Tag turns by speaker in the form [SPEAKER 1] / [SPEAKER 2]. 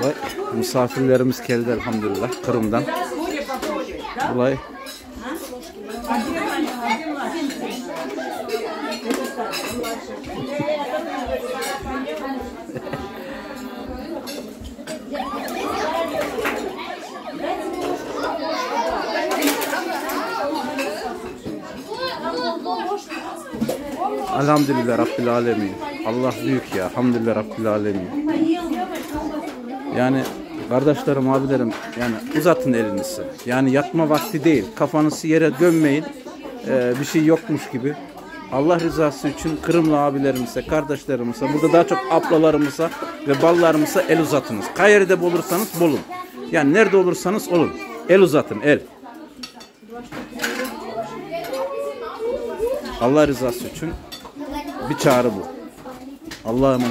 [SPEAKER 1] Vay, misafirlerimiz geldi elhamdülillah Kırım'dan. Olay. Elhamdülillah Rabbil Alemin. Allah büyük ya. Elhamdülillah Rabbil Alemin. Yani kardeşlerim, abilerim, yani uzatın elinizi. Yani yatma vakti değil. Kafanızı yere gömmeyin. Bir şey yokmuş gibi. Allah rızası için Kırımlı abilerimize, kardeşlerimize, burada daha çok ablalarımıza ve ballarımıza el uzatınız. Kayerde bulursanız bulun. Yani nerede olursanız olun. El uzatın, el. Allah rızası için bir çağrı bu. Allah'a emanet.